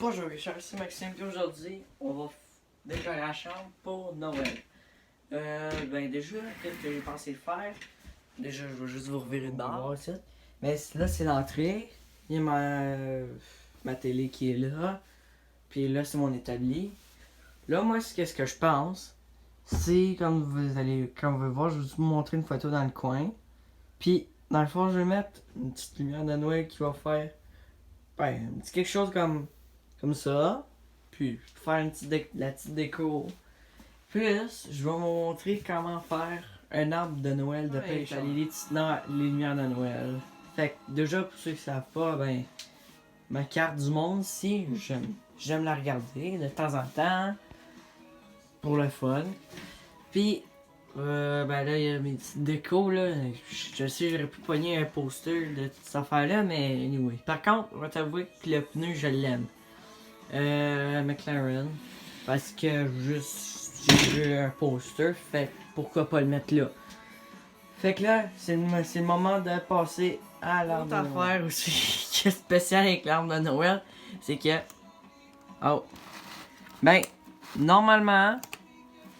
Bonjour Richard, c'est Maxime, puis aujourd'hui, on va décorer la chambre pour Noël. Déjà, qu'est-ce que j'ai pensé faire? Déjà, je vais juste vous revirer de bord. Mais là, c'est l'entrée. Il y a ma télé qui est là. Puis là, c'est mon établi. Là, moi, qu'est-ce que je pense? C'est, comme vous voir, je vais vous montrer une photo dans le coin. Puis, dans le fond, je vais mettre une petite lumière de Noël qui va faire un petit quelque chose comme ça. Puis faire la petite déco. Plus, je vais vous montrer comment faire un arbre de Noël de pêche. Les lumières de Noël. Fait que déjà, pour ceux qui savent pas, ma carte du monde, si j'aime la regarder de temps en temps. Pour le fun. Puis, là, il y a mes petites décos, là. Je sais, j'aurais pu pogner un poster de toute cette affaire-là, mais anyway. Par contre, on va t'avouer que le pneu, je l'aime. McLaren. Parce que j'ai vu un poster, fait pourquoi pas le mettre là. Fait que là, c'est le moment de passer à l'arbre de Noël. L'autre affaire aussi qui est spéciale avec l'arbre de Noël, c'est que... normalement,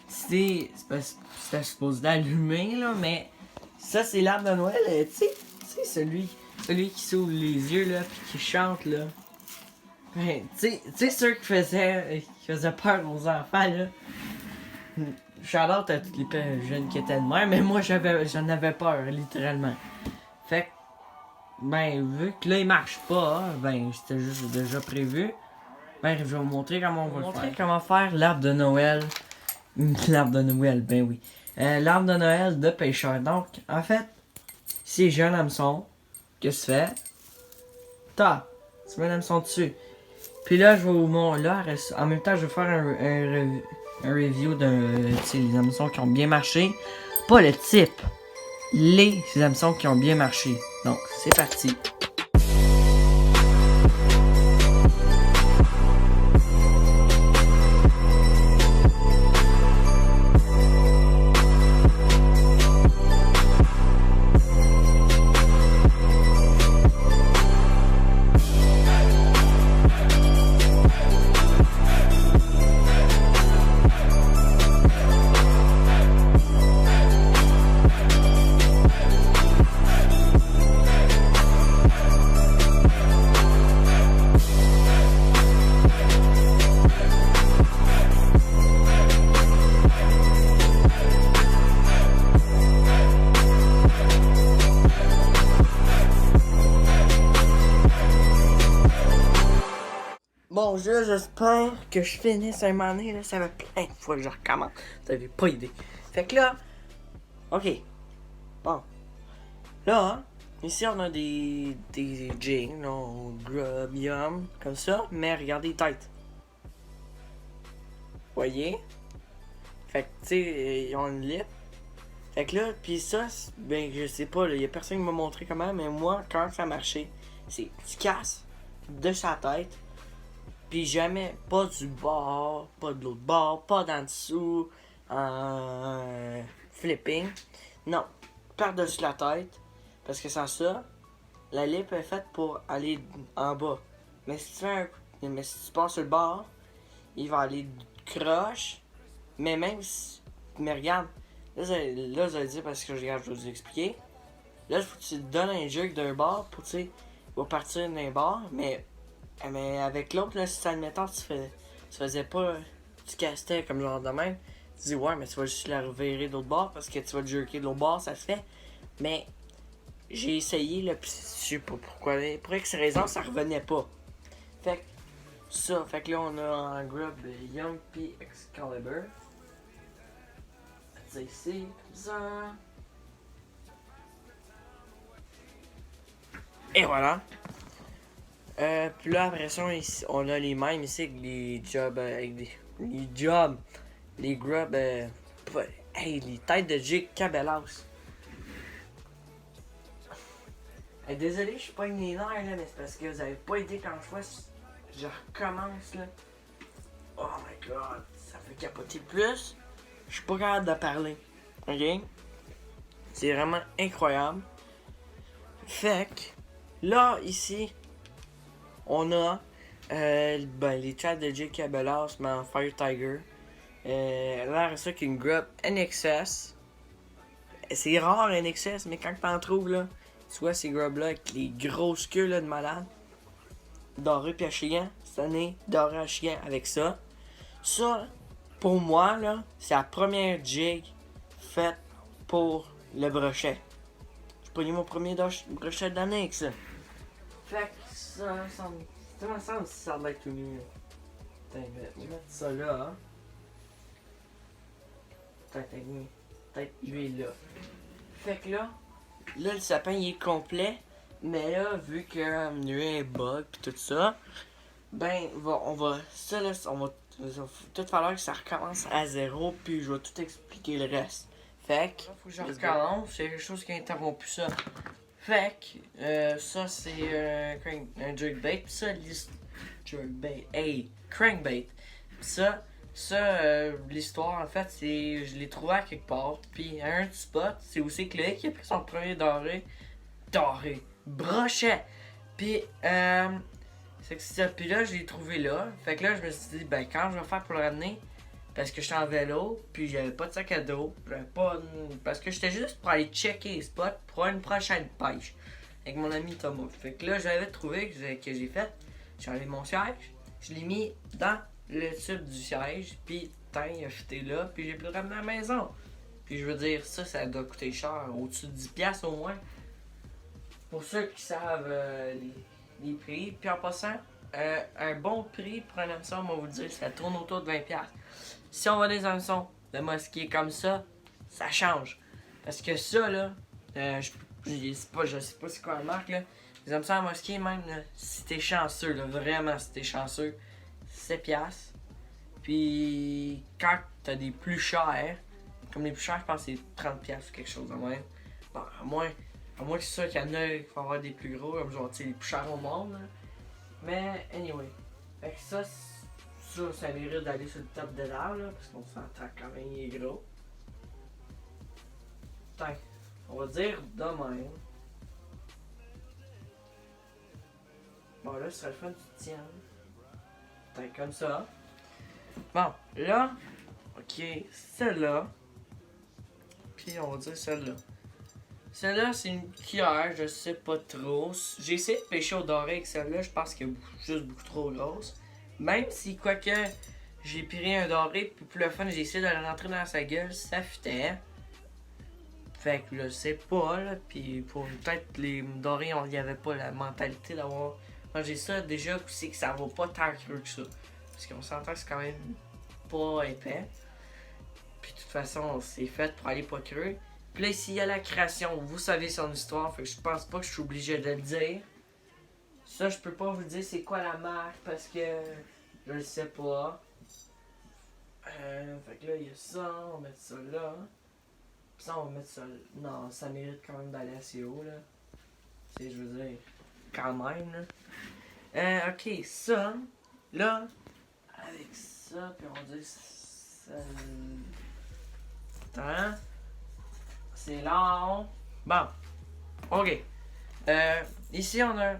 c'était supposé d'allumer, là, mais ça, c'est l'arbre de Noël, tu sais, celui qui s'ouvre les yeux, là, puis qui chante, là. Tu sais, ceux qui faisaient peur aux enfants, là. Shout-out à tous les jeunes qui étaient de même, mais moi, j'en avais peur, littéralement. Fait que, vu que là, il marche pas, c'était juste déjà prévu. Je vais vous montrer comment on va le faire. Comment faire l'arbre de Noël. L'arbre de Noël, oui. L'arbre de Noël de pêcheur. Donc, en fait, si j'ai un hameçon, qu'est-ce que tu fais? Tu mets un hameçon dessus. Puis là, je vais vous montrer. En même temps, je vais faire un review des hameçons qui ont bien marché. Pas le type. Les hameçons qui ont bien marché. Donc, c'est parti. Bon, j'espère que je finisse un moment donné, là, ça fait plein de fois que je recommence. Vous avez pas idée. Fait que là, ok. Bon. Là, ici on a des jeans, grub, yum, comme ça, mais regardez les têtes. Voyez? Fait que, tu sais, ils ont une lip. Fait que là, pis ça, je sais pas, il y a personne qui m'a montré comment, mais moi, quand ça marchait, c'est tu casses de sa tête. Puis jamais, pas du bord, pas de l'autre bord, pas d'en dessous, flipping. Non, par-dessus la tête. Parce que sans ça, la lip est faite pour aller en bas. Mais si tu passes sur le bord, il va aller croche. Mais regarde, là, je vais dire parce que je vais vous expliquer. Là, il faut que tu te donnes un jug d'un bord pour, tu sais, il va partir d'un bord, mais avec l'autre, là, si admettons, tu faisais pas, tu castais comme genre de même, tu dis ouais, mais tu vas juste la revirer de l'autre bord parce que tu vas te jerker de l'autre bord, ça se fait. Mais j'ai essayé, là, pis je sais pas pourquoi, pour X raison, ça revenait pas. Fait que là, on a en grub Young P Excalibur. C'est ici, comme ça. Et voilà. Puis là, après ça, on a les mêmes ici avec les jobs, les grubs, les têtes de Jake Cabellas. Désolé, je suis pas une nerfs là, mais c'est parce que vous avez pas aidé quand je recommence là. Oh my god, ça fait capoter plus. Je suis pas capable de parler. Ok? C'est vraiment incroyable. Fait que, là, ici, on a Ben, les chats de Jake Cabelas, mais en Fire Tiger. L'air à ça qu'une grub NXS. C'est rare NXS, mais quand t'en trouves là, tu vois ces grubs-là avec les grosses queues là, de malade. Doré pis à chiant, cette année, doré à chiant avec ça. Ça, pour moi, là, c'est la première jig faite pour le brochet. J'ai pogné mon premier brochet de l'année avec ça. Fait que ça me semble si ça va être tout nu. Attends, je vais mettre ça là. Hein. Peut-être lui là. Fait que là, le sapin il est complet. Mais là, vu qu'il y a un bug pis tout ça, ben, on va tout falloir que ça recommence à zéro, puis je vais tout expliquer le reste. Fait que, faut que je recommence, c'est quelque chose qui a interrompu ça. Fait que, ça c'est un jerkbait, pis ça, crankbait. Pis ça, l'histoire en fait, c'est, je l'ai trouvé à quelque part, puis à un spot, c'est aussi Clay qui a pris son premier doré, brochet. Puis, c'est que ça. Puis là, je l'ai trouvé là. Fait que là, je me suis dit, ben, quand je vais faire pour le ramener, parce que j'étais en vélo, puis j'avais pas de sac à dos, parce que j'étais juste pour aller checker les spots pour une prochaine pêche avec mon ami Thomas. Fait que là, j'avais trouvé que j'ai fait. J'ai enlevé mon siège, je l'ai mis dans le tube du siège, puis il a fité là, puis j'ai pu le ramener à la maison. Puis je veux dire, ça doit coûter cher, au-dessus de 10$ au moins. Pour ceux qui savent les prix. Puis en passant, un bon prix pour un hameçon, on va vous dire, ça tourne autour de 20$. Si on va des hameçons de mosquée comme ça change. Parce que ça, là, je sais pas c'est quoi la marque, là. Les hameçons à mosquée, même, là, si t'es chanceux, là, vraiment, si t'es chanceux, 7$. Puis quand t'as des plus chers, comme les plus chers, je pense que c'est 30$ ou quelque chose de même. Bon, à moins que c'est sûr qu'il y en a qui vont avoir des plus gros, comme genre, tu sais, les plus chers au monde. Là. Mais, anyway. Fait que ça mérite d'aller sur le top de l'arbre, là, parce qu'on s'entend quand même, il est gros. Putain, on va dire de même. Bon, là, ce serait le fun, tu tiens. Putain, comme ça. Bon, là, ok, celle-là. Puis on va dire celle-là. Celle-là, c'est une cuillère, je sais pas trop. J'ai essayé de pêcher au doré avec celle-là, je pense qu'elle est juste beaucoup trop grosse. Même si, quoique, j'ai pris un doré, puis pour le fun, j'ai essayé de le rentrer dans sa gueule, ça fitait. Fait que je sais pas, là, puis pour peut-être les dorés, il n'y avait pas la mentalité d'avoir mangé ça. Déjà, c'est que ça va pas tant creux que ça. Parce qu'on s'entend que c'est quand même pas épais. Puis de toute façon, c'est fait pour aller pas creux. Puis là, ici, il y a la création. Vous savez son histoire, fait que je pense pas que je suis obligé de le dire. Ça, je peux pas vous dire c'est quoi la marque parce que je le sais pas. Fait que là, il y a ça, on va mettre ça là. Puis ça, on va mettre ça là. Non, ça mérite quand même d'aller assez haut, là. C'est, je veux dire, quand même, là. Ok, ça, là, avec ça, puis on va dire ça. Attends. C'est long. Bon. Ok. Ici, on a.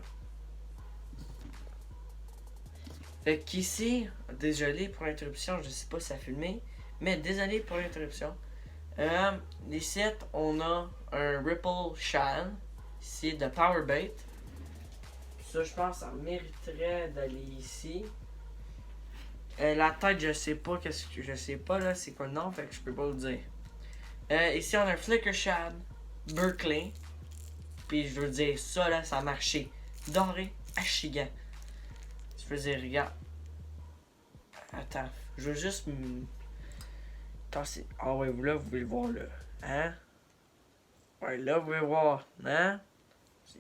Fait qu'ici, désolé pour l'interruption, je sais pas si ça a filmé, mais désolé pour l'interruption. Ici, on a un Ripple Shad, ici de Powerbait. Ça, je pense, ça mériterait d'aller ici. La tête, je sais pas, je sais pas là, c'est quoi le nom, fait que je peux pas vous dire. Ici, on a un Flicker Shad Berkeley. Puis je veux dire, ça là, ça a marché. Doré à Chigan. Je veux dire, regarde. Attends, je veux juste. Ah ouais, là, vous pouvez le voir là. Hein? Ouais, là, vous pouvez voir. Hein?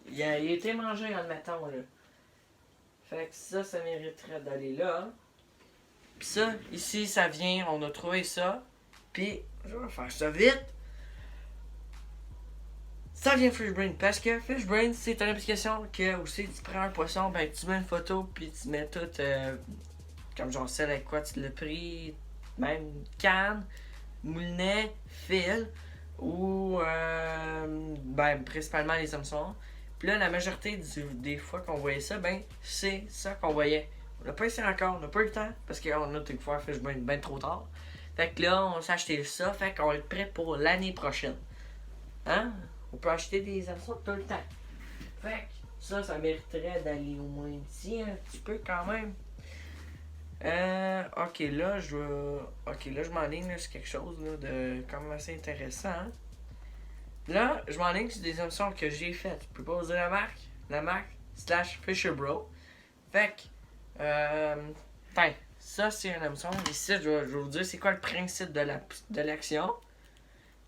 Il a été mangé en le mettant là. Fait que ça mériterait d'aller là. Puis ça, ici, ça vient, on a trouvé ça. Puis, je vais faire ça vite. Ça vient Fishbrain parce que Fishbrain c'est une application que aussi tu prends un poisson, ben tu mets une photo puis tu mets tout comme genre celle avec quoi tu l'as pris, même canne, moulinet, fil ou ben principalement les hameçons. Puis là la majorité des fois qu'on voyait ça, ben c'est ça qu'on voyait. On n'a pas essayé encore, on n'a pas eu le temps, parce qu'on a été faire fish bien trop tard. Fait que là, on s'est acheté ça, fait qu'on est prêt pour l'année prochaine. Hein? On peut acheter des hameçons tout le temps. Fait que ça mériterait d'aller au moins ici un petit peu quand même. Ok, là, je m'enligne sur quelque chose là, de quand même assez intéressant. Hein? Là, je m'enligne sur des hameçons que j'ai faites. Je peux pas vous dire la marque. La marque /Fisher Bro. Fait que, ça c'est un hameçon. Ici, je vais vous dire c'est quoi le principe de l'action.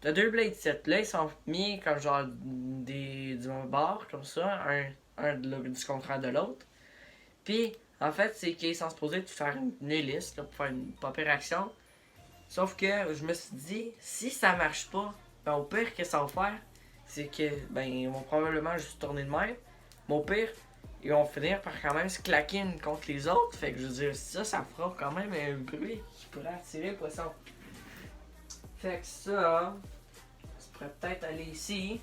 T'as deux blade sets. Là, ils sont mis comme genre du bord, comme ça, du contraire de l'autre. Puis, en fait, c'est qu'ils sont supposés te faire une hélice là, pour faire une pas pire action. Sauf que je me suis dit, si ça marche pas, ben au pire, qu'est-ce que ça va faire? C'est que, ben, ils vont probablement juste tourner de même. Mais au pire, ils vont finir par quand même se claquer une contre les autres. Fait que je veux dire, ça fera quand même un bruit qui pourrait attirer le poisson. Fait que ça pourrait peut-être aller ici.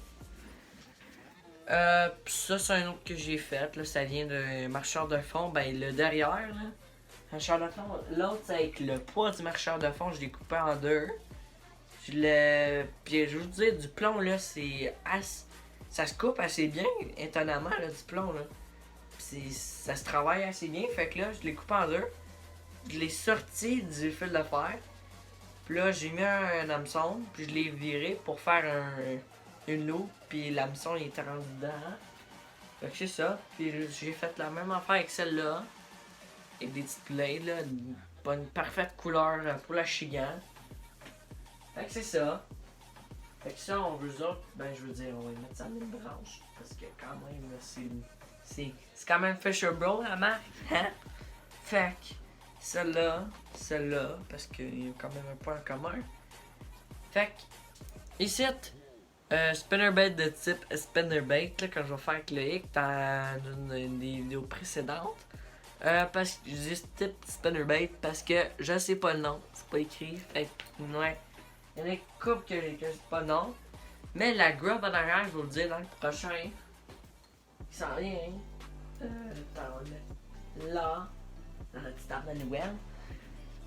Pis ça, c'est un autre que j'ai fait. Là, ça vient de marcheur de fond. Ben, le derrière, là. Marcheur de fond. L'autre, c'est avec le poids du marcheur de fond. Je l'ai coupé en deux. Puis je vous dis, du plomb, là, ça se coupe assez bien, étonnamment, là, du plomb, là. Pis ça se travaille assez bien. Fait que là, je l'ai coupé en deux. Je l'ai sorti du fil de fer. Puis là, j'ai mis un hameçon, puis je l'ai viré pour faire une loupe, puis l'hameçon il était rendu dedans. Fait que c'est ça. Puis j'ai fait la même affaire avec celle-là. Avec des petites blades, là. Une parfaite couleur pour la chigan. Fait que c'est ça. Fait que ça, on veut autres, ben je veux dire, on va mettre ça en une branche. Parce que quand même, c'est quand même Fisher Bro, la marque. Hein? Fait que celle-là, parce qu'il y a quand même un point en commun. Fait que, ici, spinnerbait de type spinnerbait, là, quand je vais faire avec le hic dans une des vidéos précédentes. Parce que je dis type spinnerbait parce que je sais pas le nom, c'est pas écrit. Fait que, ouais, il y en a une couple que je sais pas le nom. Mais la grub en arrière, je vais vous le dire dans le prochain. Il s'en vient. Là. Dans la petite arme de Noël.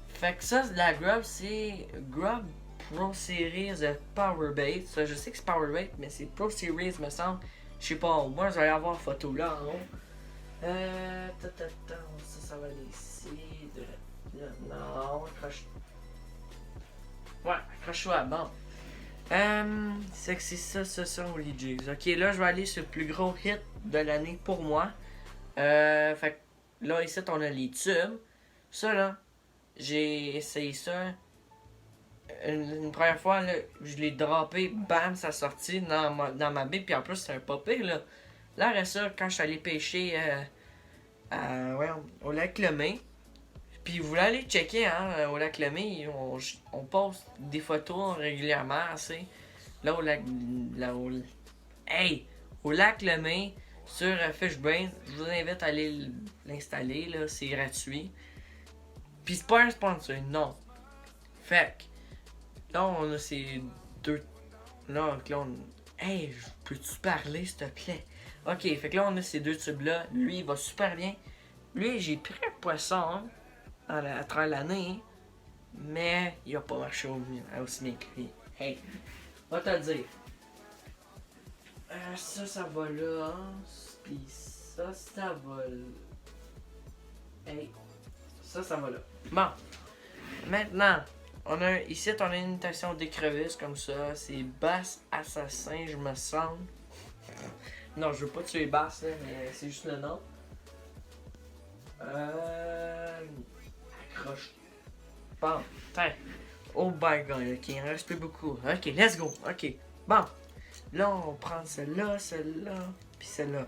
Fait que ça, la grub, c'est Grub Pro Series Powerbait. Ça, je sais que c'est Powerbait, mais c'est Pro Series, me semble. Je sais pas, moi, je vais avoir une photo là en haut. Ça va aller ici. Non, accroche. Ouais, accroche-toi, bon. C'est que c'est ça, Holy Jigs. Ok, là, je vais aller sur le plus gros hit de l'année pour moi. Fait que là, ici, on a les tubes. Ça, là, j'ai essayé ça. Une première fois, là, je l'ai droppé, bam, ça sortit dans ma baie. Puis en plus, c'est un pas pire, là. Là, après ça, quand je suis allé pêcher au lac Lemay. Puis vous voulez aller checker, hein, au lac Lemay, on poste des photos régulièrement, c'est là au lac Lemay sur Fishbrain. Je vous invite à aller l'installer, là, c'est gratuit. Puis c'est pas un sponsor, non. Fait que là on a ces deux. Là on. Hey, peux-tu parler s'il te plaît? Ok, fait que là on a ces deux tubes là. Lui il va super bien. Lui j'ai pris un poisson. Hein, à travers l'année, mais il a pas marché aussi bien que lui. Hey, va te le dire. Ça va là, pis ça va là. Hey, ça va là. Bon, maintenant, ici on a une imitation d'écrevisse comme ça, c'est Bass Assassin, je me semble. Non, je veux pas tuer Bass, là, mais c'est juste le nom. Accroche. Bon, tiens. Oh my god, ok, il en reste plus beaucoup. Ok, let's go. Ok, bon. Là, on prend celle-là, puis celle-là.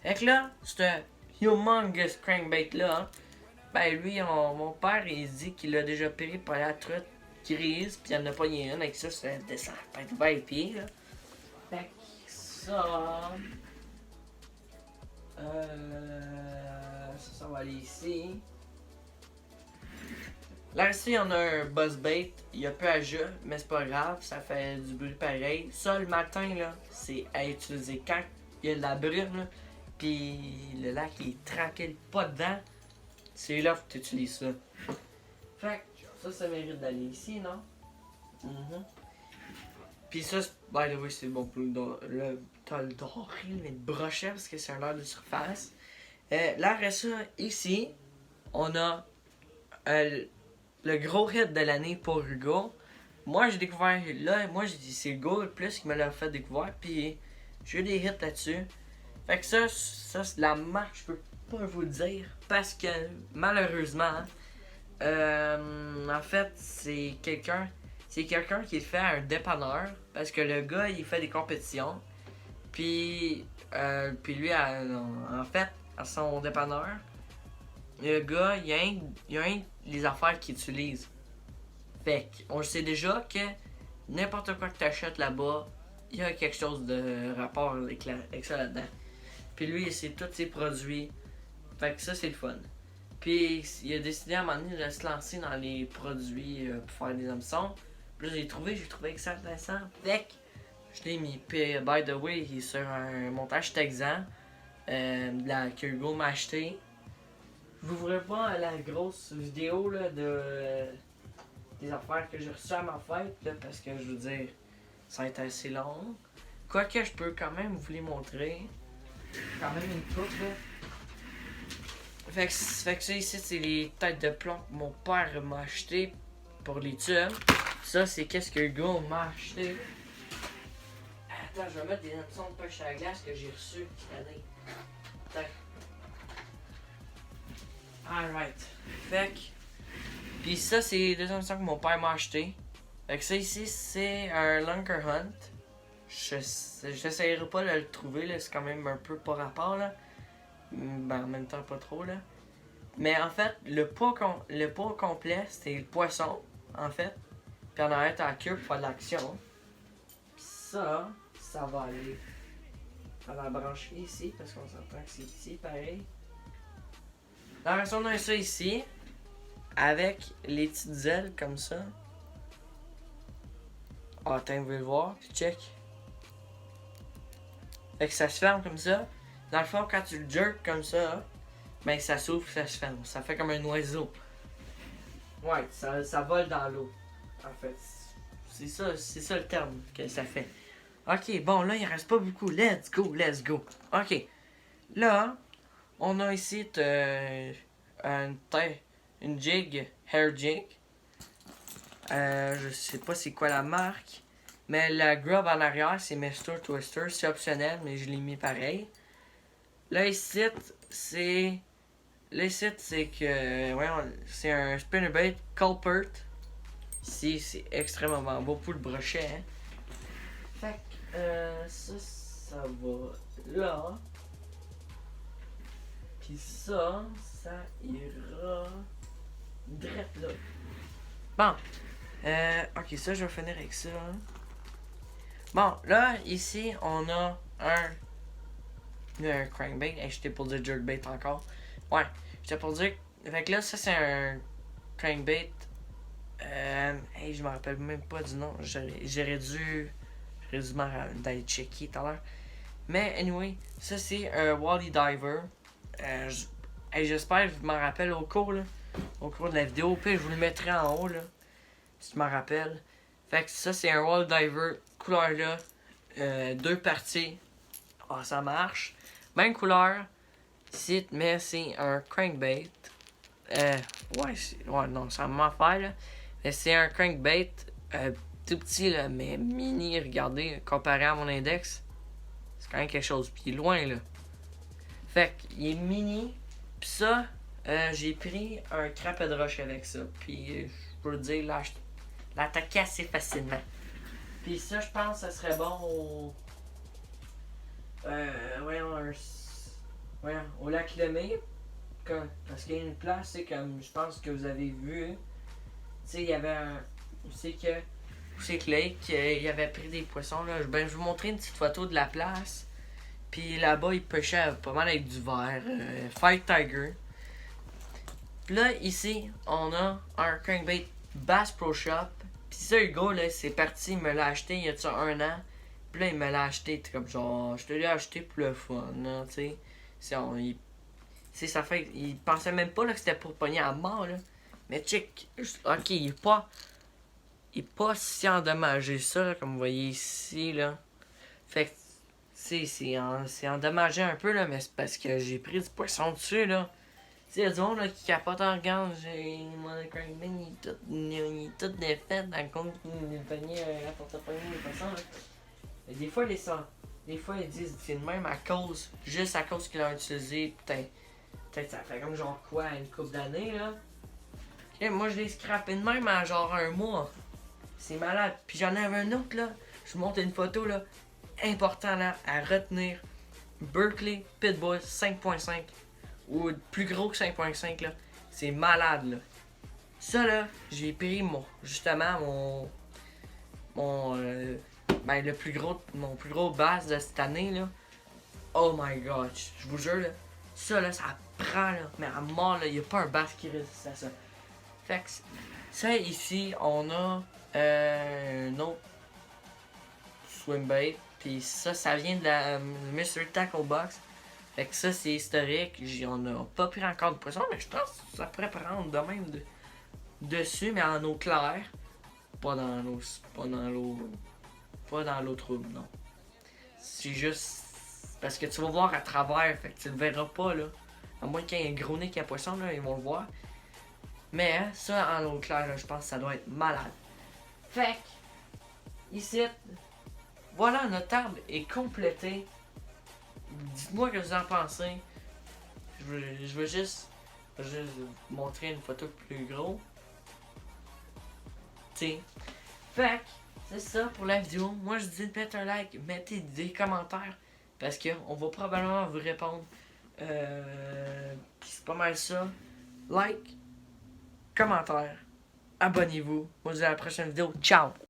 Fait que là, c'est humongous crankbait là. Hein, ben lui, mon père, il dit qu'il a déjà payé par la truite grise, puis il en a pas une avec ça, c'est descend peut-être 20 pieds là. Fait que ça. Ça va aller ici. Là, ici, on a un buzzbait. Il y a peu à jeu, mais c'est pas grave. Ça fait du bruit pareil. Ça, le matin, là, c'est à utiliser quand il y a de la brume, là. Puis le lac, il est tranquille, pas dedans. C'est là que tu utilises ça. Fait que ça mérite d'aller ici, non? Puis ça, by the way, c'est bon pour t'as le doré, mais le brochet parce que c'est un leurre de surface. Là, après ça, ici, on a le gros hit de l'année pour Hugo. Moi, j'ai découvert là, moi, j'ai dit c'est Hugo le plus qui me l'a fait découvrir, puis j'ai eu des hits là-dessus. Fait que ça c'est la marque, je peux pas vous le dire, parce que malheureusement, en fait, c'est quelqu'un qui le fait à un dépanneur, parce que le gars, il fait des compétitions, puis lui, en fait, à son dépanneur, le gars, il y a les affaires qu'il utilise. Fait qu'on sait déjà que n'importe quoi que tu achètes là-bas, il y a quelque chose de rapport avec ça là-dedans. Puis lui, c'est tous ses produits. Fait que ça, c'est le fun. Puis il a décidé à un moment donné de se lancer dans les produits pour faire des hameçons. Puis là, j'ai trouvé que ça intéressant. Fait que je l'ai mis. Puis, by the way, il est sur un montage Texan que Hugo m'a acheté. Je vous ferai pas la grosse vidéo là, des affaires que j'ai reçues à ma fête, là, parce que je veux dire, ça va être assez long. Quoique je peux quand même vous les montrer. Quand même une coupe là. Fait que ça ici, c'est les têtes de plomb que mon père m'a acheté pour les tubes. Ça, c'est qu'est-ce que Hugo m'a acheté. Attends, je vais mettre des hameçons de pêche à la glace que j'ai reçus cette année. Attends. Alright. Fait que. Puis ça, c'est les deux hameçons que mon père m'a acheté. Fait que ça ici, c'est un Lunker Hunt. J'essayerai pas de le trouver, là. C'est quand même un peu pas rapport, là. Ben, en même temps, pas trop, là. Mais en fait, le pot complet, c'est le poisson, en fait. Puis on arrête à la queue pour faire de l'action. Puis ça va aller à la brancher ici, parce qu'on s'entend que c'est ici, pareil. Dans la version, on a ça ici, avec les petites ailes comme ça. Ah, attends, vous voulez le voir, puis check. Fait que ça se ferme comme ça. Dans le fond, quand tu le jerk comme ça, ben ça s'ouvre, ça se ferme. Ça fait comme un oiseau. Ouais, ça vole dans l'eau. En fait, c'est ça le terme que ça fait. Ok, bon, là, il reste pas beaucoup. Let's go. Ok. Là, on a ici une jig, hair jig. Je sais pas c'est quoi la marque. Mais la grub en arrière, c'est Mr. Twister. C'est optionnel, mais je l'ai mis pareil. Là, ici, c'est que. Ouais, c'est un spinnerbait Culpert. Ici, c'est extrêmement beau pour le brochet. Hein. Fait que ça va là. Puis ça ira direct là. Bon. Ok, ça, je vais finir avec ça. Bon, là, ici, on a un crankbait. Hey, j'étais pour dire jerkbait encore. Ouais, j'étais pour dire. Fait que là, ça, c'est un crankbait. Hey, je me rappelle même pas du nom. J'aurais dû d'aller checker tout à l'heure. Mais anyway, ça c'est un Wally Diver. J'espère que je m'en rappelle au cours de la vidéo. Puis je vous le mettrai en haut là. Si tu m'en rappelles. Fait que ça c'est un Wally Diver couleur là. 2 parties. Ah, ça marche. Même couleur. Ici, mais c'est un crankbait. Ouais, non, ça m'a fait là. Mais c'est un crankbait tout petit là, mais mini, regardez, comparé à mon index. C'est quand même quelque chose. Puis loin là. Fait qu'il est mini. Puis ça, j'ai pris un crapet de roche avec ça. Puis je peux dire, l'attaquer assez facilement. Puis ça, je pense que ça serait bon au. Au lac Lemay. Parce qu'il y a une place, c'est comme je pense que vous avez vu. Tu sais, il y avait un. C'est que. Lake, il avait pris des poissons. Là. Je vais vous montrer une petite photo de la place. Puis là-bas, il pêchait pas mal avec du verre. Fight Tiger. Puis là, ici, on a un crankbait Bass Pro Shop. Puis ça, Hugo, là, c'est parti, il me l'a acheté il y a ça 1 an. Puis là, il me l'a acheté comme genre, je te l'ai acheté pour le fun, tu sais. C'est ça fait. Il pensait même pas là, que c'était pour pogner à mort là. Mais check. Ok, il est pas si endommagé ça là, comme vous voyez ici là. Fait que c'est endommagé un peu là, mais c'est parce que j'ai pris du poisson dessus là. Tu sais, il y a du monde là, qui capote en regarde, mon crankman il est tout défait dans le compte qu'il pogné à porte-pogné les poissons là. Et des fois des fois ils disent c'est le même à cause, juste à cause qu'ils l'ont utilisé, peut-être ça fait comme genre quoi, une couple d'années là. Et moi je l'ai scrappé de même à genre un mois. C'est malade. Puis j'en avais un autre là. Je vous montre une photo là. Important là à retenir. Berkeley Pitbull 5.5. Ou plus gros que 5.5 là. C'est malade là. Ça là, j'ai pris le plus gros, mon plus gros bass de cette année là. Oh my god, je vous jure là. Ça là, ça prend là. Mais à mort là, y a pas un bass qui résiste à ça. Fait que ça ici, on a un autre swim bait. Puis ça vient de la Mystery Tackle Box. Fait que ça, c'est historique. On a pas pris encore de poisson, mais je pense que ça pourrait prendre de même dessus, mais en eau claire. Pas dans l'eau. Pas dans l'eau trouble, non. C'est juste. Parce que tu vas voir à travers, fait que tu le verras pas, là. À moins qu'il y ait un gros nez qui a poisson, là, ils vont le voir. Mais hein, ça, en eau claire, là, je pense que ça doit être malade. Fait que, ici, voilà, notre table est complétée. Dites-moi ce que vous en pensez. Je veux juste vous montrer une photo plus gros. T'sais. Fait que, c'est ça pour la vidéo. Moi, je dis de mettre un like, mettez des commentaires. Parce qu'on va probablement vous répondre. C'est pas mal ça. Like, commentaire, abonnez-vous. Moi, je vous dis à la prochaine vidéo. Ciao!